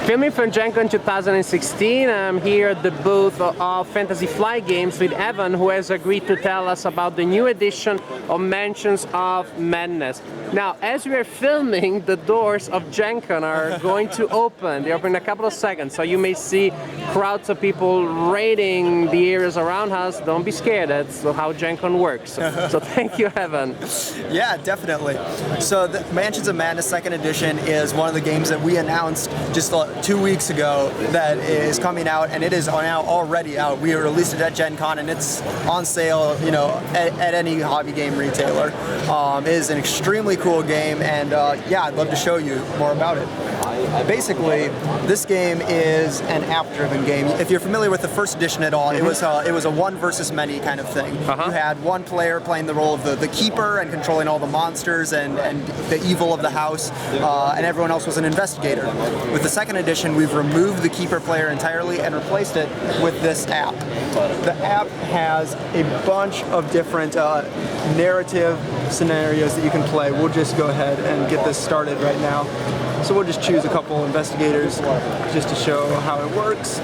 Filming from GenCon 2016, I'm here at the booth of Fantasy Flight Games with Evan, who has agreed to tell us about the new edition of Mansions of Madness. Now, as we are filming, the doors of GenCon are going to open. They open in a couple of seconds, so you may see crowds of people raiding the areas around us. Don't be scared, that's how GenCon works. So thank you, Evan. Yeah, definitely. So the Mansions of Madness 2nd Edition is one of the games that we announced just 2 weeks ago that is coming out, and it is now already out. We released it at GenCon, and it's on sale, you know, at any hobby game retailer. It is an extremely cool game, and yeah, I'd love to show you more about it. Basically, this game is an app-driven game. If you're familiar with the 1st edition at all, it was a one versus many kind of thing. You had one player playing the role of the keeper and controlling all the monsters and the evil of the house, and everyone else was an investigator. With the 2nd edition, we've removed the keeper player entirely and replaced it with this app. The app has a bunch of different narrative scenarios that you can play. We'll just go ahead and get this started right now. So we'll just choose a couple investigators just to show how it works.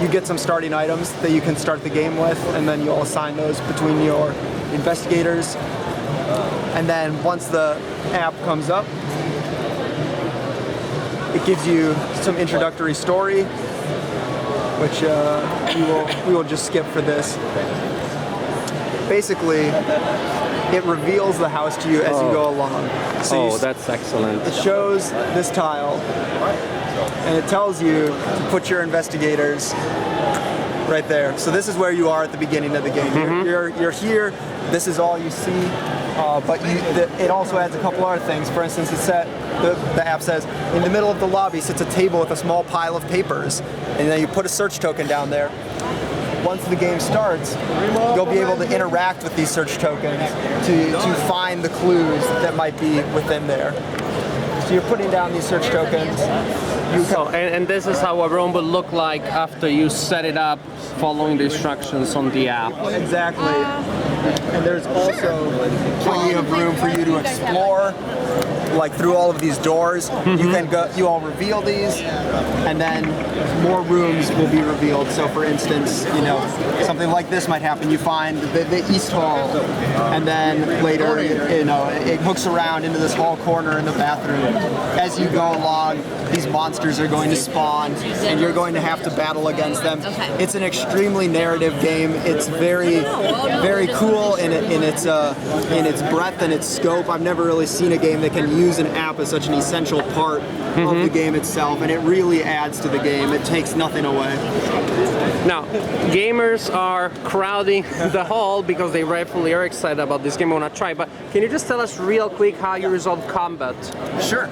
You get some starting items that you can start the game with, and then you'll assign those between your investigators. And then once the app comes up, it gives you some introductory story, which we will just skip for this. Basically, it reveals the house to you as you go along. So that's excellent. It shows this tile, and it tells you to put your investigators right there. So this is where you are at the beginning of the game. You're here, this is all you see, but it also adds a couple other things. For instance, the app says, in the middle of the lobby sits a table with a small pile of papers, and then you put a search token down there. Once the game starts, you'll be able to interact with these search tokens to find the clues that might be within there. So you're putting down these search tokens. And this is how a room would look like after you set it up, following the instructions on the app. Exactly. And there's also plenty of room for you to explore, like through all of these doors. You can go, you all reveal these, and then more rooms will be revealed. So for instance, you know, something like this might happen. You find the East Hall, and then later, you know, it hooks around into this hall corner in the bathroom. As you go along, these monsters are going to spawn, and you're going to have to battle against them. It's an extremely narrative game. It's very, very cool in its breadth and its scope. I've never really seen a game that can use an app as such an essential part of the game itself, and it really adds to the game. It takes nothing away. Now, gamers are crowding the hall because they rightfully are excited about this game and want to try, but can you just tell us real quick how you resolve combat? Sure.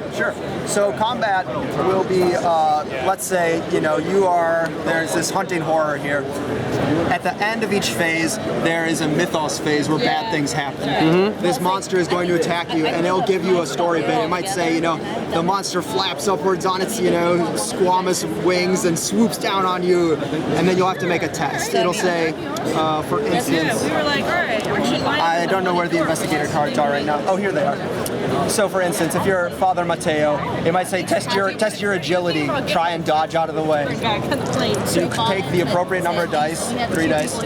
So combat will be, let's say, you know, there's this hunting horror here. At the end of each phase, there is a mythos phase where bad things happen. This monster is going to attack you, and it'll give you a story bit. It might say, you know, the monster flaps upwards on its, you know, squamous wings and swoops down on you, and then you'll have to make a test. It'll say, for instance, I don't know where the investigator cards are right now. Oh, here they are. So for instance, if you're Father Mateo, it might say test your agility, try and dodge out of the way. So you take the appropriate number of dice, 3 dice.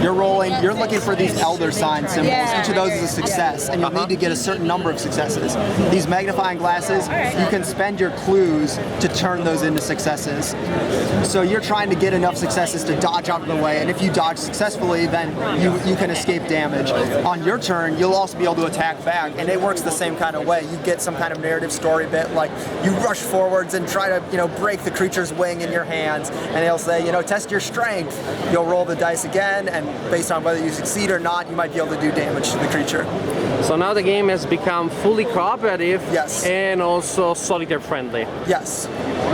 You're rolling, you're looking for these elder sign symbols. Each of those is a success, and you'll need to get a certain number of successes. These magnifying glasses, you can spend your clues to turn those into successes. So you're trying to get enough successes to dodge out of the way, and if you dodge successfully, then you can escape damage. On your turn, you'll also be able to attack back, and it works the same kind of way. You get some kind of narrative story bit, like you rush forwards and try to, you know, break the creature's wing in your hands, and they'll say, you know, test your strength. You'll roll the dice again, and based on whether you succeed or not, you might be able to do damage to the creature. So now the game has become fully cooperative, yes, and also solitaire friendly. Yes.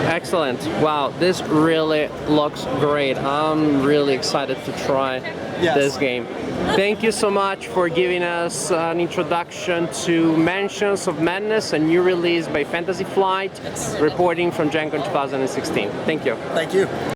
Excellent. Wow, this really looks great. I'm really excited to try this game. Thank you so much for giving us an introduction to Mansions of Madness, a new release by Fantasy Flight, reporting from GenCon 2016. Thank you. Thank you.